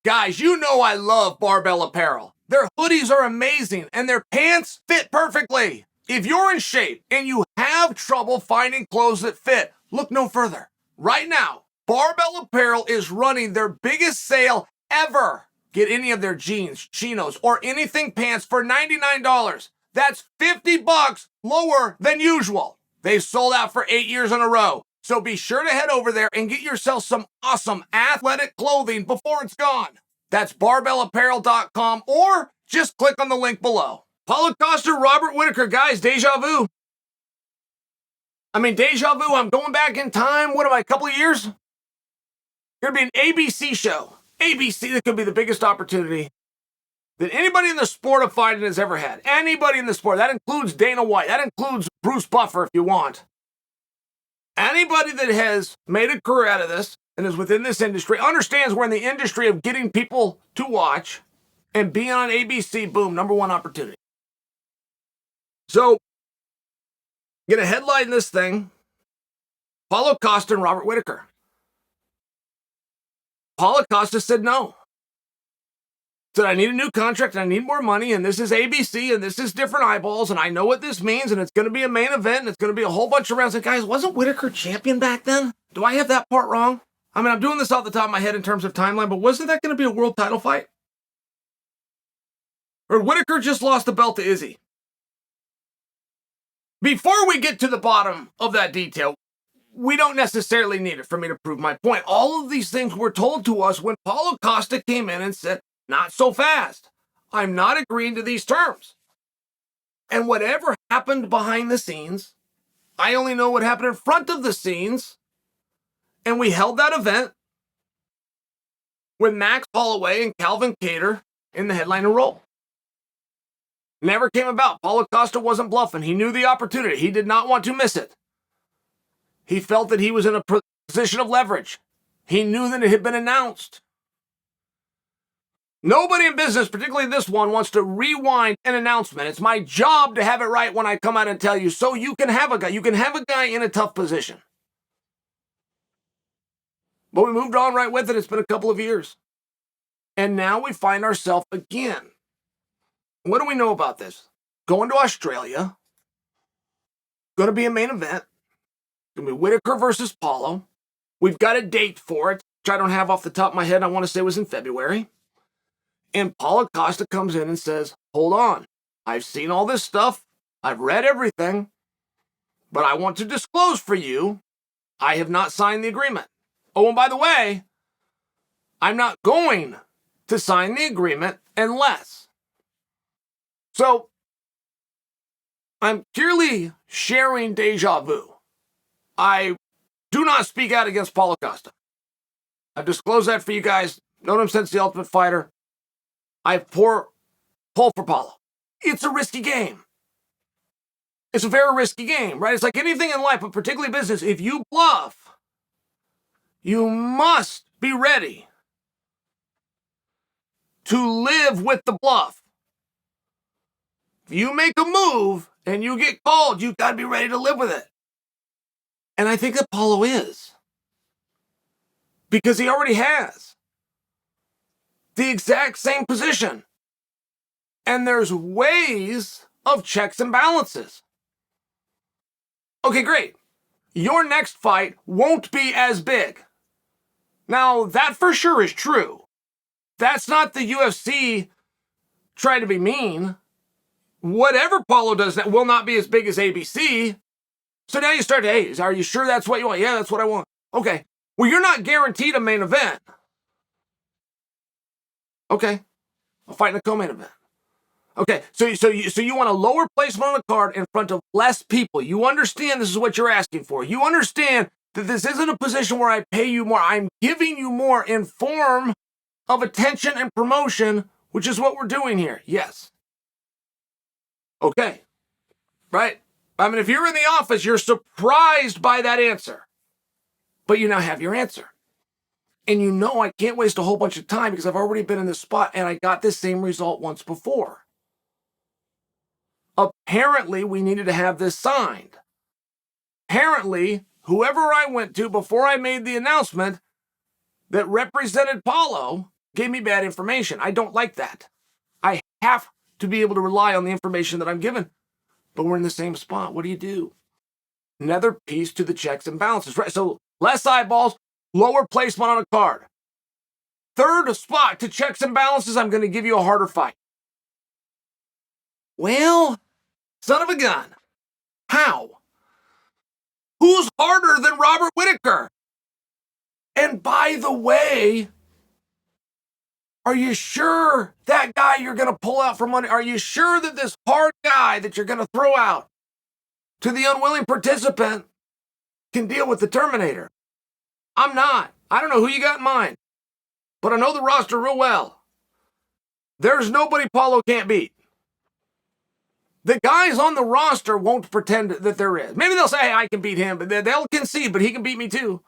Guys, you know I love Barbell Apparel. Their hoodies are amazing and their pants fit perfectly. If you're in shape and you have trouble finding clothes that fit, look no further. Right now, Barbell Apparel is running their biggest sale ever. Get any of their jeans, chinos, or anything pants for $99. That's $50 lower than usual. They've sold out for 8 years in a row. So be sure to head over there and get yourself some awesome athletic clothing before it's gone. That's barbellapparel.com or just click on the link below. Paulo Costa, Robert Whittaker, guys, deja vu. Deja vu. I'm going back in time. What am I, a couple of years? Gonna be an ABC show. ABC, that could be the biggest opportunity that anybody in the sport of fighting has ever had. Anybody in the sport. That includes Dana White. That includes Bruce Buffer, if you want. Anybody that has made a career out of this and is within this industry understands we're in the industry of getting people to watch, and being on ABC, boom, #1 opportunity. So, going to headline this thing, Paulo Costa and Robert Whittaker. Paulo Costa said no. Said, I need a new contract, and I need more money, and this is ABC, and this is different eyeballs, and I know what this means, and it's going to be a main event, and it's going to be a whole bunch of rounds. And guys, wasn't Whittaker champion back then? Do I have that part wrong? I'm doing this off the top of my head in terms of timeline, but wasn't that going to be a world title fight? Or Whittaker just lost the belt to Izzy? Before we get to the bottom of that detail, we don't necessarily need it for me to prove my point. All of these things were told to us when Paulo Costa came in and said, not so fast. I'm not agreeing to these terms. And whatever happened behind the scenes, I only know what happened in front of the scenes. And we held that event with Max Holloway and Calvin Kattar in the headliner role. Never came about. Paulo Costa wasn't bluffing. He knew the opportunity. He did not want to miss it. He felt that he was in a position of leverage. He knew that it had been announced. Nobody in business, particularly this one, wants to rewind an announcement. It's my job to have it right when I come out and tell you, so you can have a guy. You can have a guy in a tough position. But we moved on right with it. It's been a couple of years. And now we find ourselves again. What do we know about this? Going to Australia. Going to be a main event. Going to be Whittaker versus Paulo. We've got a date for it, which I don't have off the top of my head. I want to say it was in February. And Paulo Costa comes in and says, hold on. I've seen all this stuff. I've read everything. But I want to disclose for you, I have not signed the agreement. Oh, and by the way, I'm not going to sign the agreement unless. So, I'm purely sharing deja vu. I do not speak out against Paulo Costa. I've disclosed that for you guys. Known him since The Ultimate Fighter. I pull for Paulo. It's a risky game. It's a very risky game, right? It's like anything in life, but particularly business. If you bluff, you must be ready to live with the bluff. If you make a move and you get called, you've got to be ready to live with it. And I think that Paulo is. Because he already has the exact same position. And there's ways of checks and balances. Okay, great. Your next fight won't be as big. Now, that for sure is true. That's not the UFC trying to be mean. Whatever Paulo does will not be as big as ABC. So now you start to, hey, are you sure that's what you want? Yeah, that's what I want. Okay. Well, you're not guaranteed a main event. Okay. I'll fight in a co-main event. Okay. So you want a lower placement on the card in front of less people. You understand this is what you're asking for. You understand that this isn't a position where I pay you more. I'm giving you more in form of attention and promotion, which is what we're doing here. Yes. Okay. Right? If you're in the office, you're surprised by that answer. But you now have your answer. And you know I can't waste a whole bunch of time because I've already been in this spot and I got this same result once before. Apparently, we needed to have this signed. Apparently, whoever I went to before I made the announcement that represented Paulo gave me bad information. I don't like that. I have to be able to rely on the information that I'm given. But we're in the same spot. What do you do? Another piece to the checks and balances, right? So less eyeballs, lower placement on a card. Third spot to checks and balances, I'm going to give you a harder fight. Well, son of a gun. How? Who's harder than Robert Whittaker? And by the way, are you sure that guy you're going to pull out for money? Are you sure that this hard guy that you're going to throw out to the unwilling participant can deal with the Terminator? I'm not. I don't know who you got in mind, but I know the roster real well. There's nobody Paulo can't beat. The guys on the roster won't pretend that there is. Maybe they'll say, hey, I can beat him, but they'll concede, but he can beat me too.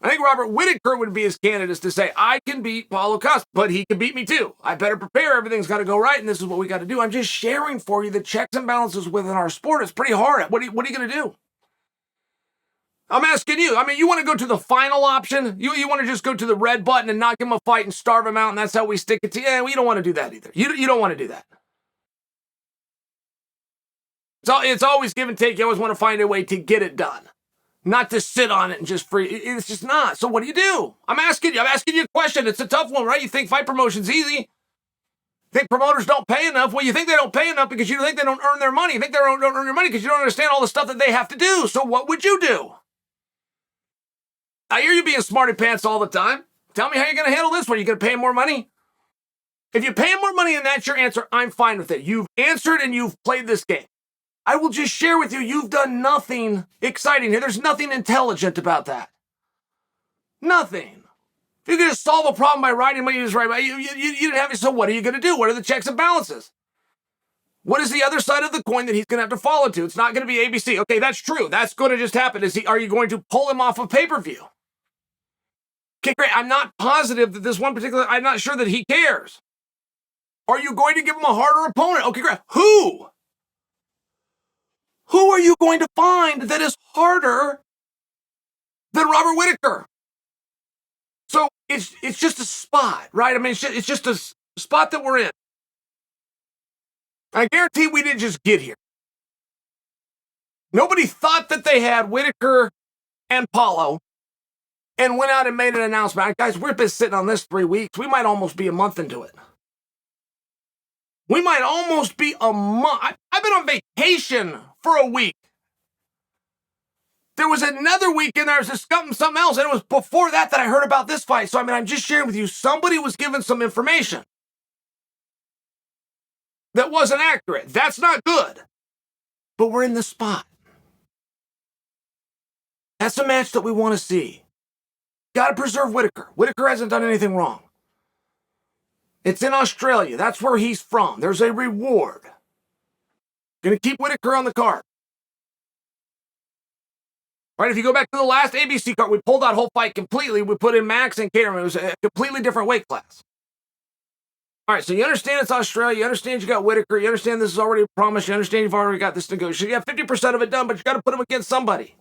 I think Robert Whittaker would be his candidates to say, I can beat Paulo Costa, but he can beat me too. I better prepare. Everything's got to go right, and this is what we got to do. I'm just sharing for you the checks and balances within our sport. It's pretty hard. What are you going to do? I'm asking you. I mean, you want to go to the final option? You want to just go to the red button and knock him a fight and starve him out, and that's how we stick it to you? Yeah, we don't want to do that either. You don't want to do that. It's always give and take. You always want to find a way to get it done. Not to sit on it and just free. It's just not. So what do? I'm asking you a question. It's a tough one, right? You think fight promotion's easy? Think promoters don't pay enough? Well, you think they don't pay enough because you think they don't earn their money. You think they don't earn their money because you don't understand all the stuff that they have to do. So what would you do? I hear you being smarty pants all the time. Tell me how you're going to handle this one. Are you going to pay him more money? If you pay him more money and that's your answer, I'm fine with it. You've answered and you've played this game. I will just share with you, you've done nothing exciting here. There's nothing intelligent about that. Nothing. If you could just solve a problem by writing what you just write, you didn't have it, so what are you going to do? What are the checks and balances? What is the other side of the coin that he's going to have to follow to? It's not going to be ABC. Okay, that's true. That's going to just happen. Are you going to pull him off of pay-per-view? Okay, great. I'm not positive that this one particular, I'm not sure that he cares. Are you going to give him a harder opponent? Okay, great. Who? Who are you going to find that is harder than Robert Whittaker? So it's just a spot, right? I mean, it's just a spot that we're in. I guarantee we didn't just get here. Nobody thought that they had Whittaker and Paulo and went out and made an announcement. Guys, we've been sitting on this 3 weeks. We might almost be a month into it. We might almost be a month. I've been on vacation for a week. There was another week in there, I was discussing something else, and it was before that I heard about this fight. So, I mean, I'm just sharing with you, somebody was given some information that wasn't accurate. That's not good. But we're in the spot. That's a match that we want to see. Got to preserve Whittaker. Whittaker hasn't done anything wrong. It's in Australia. That's where he's from. There's a reward. Going to keep Whittaker on the card. Right, if you go back to the last ABC card, we pulled that whole fight completely. We put in Max and Caterham. It was a completely different weight class. All right, so you understand it's Australia. You understand you got Whittaker. You understand this is already a promise. You understand you've already got this negotiation. You have 50% of it done, but you got to put him against somebody.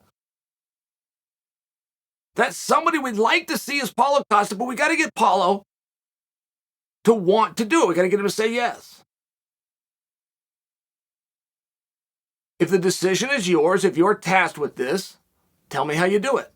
That somebody we'd like to see is Paulo Costa, but we got to get Paulo to want to do it. We got to get him to say yes. If the decision is yours, if you're tasked with this, tell me how you do it.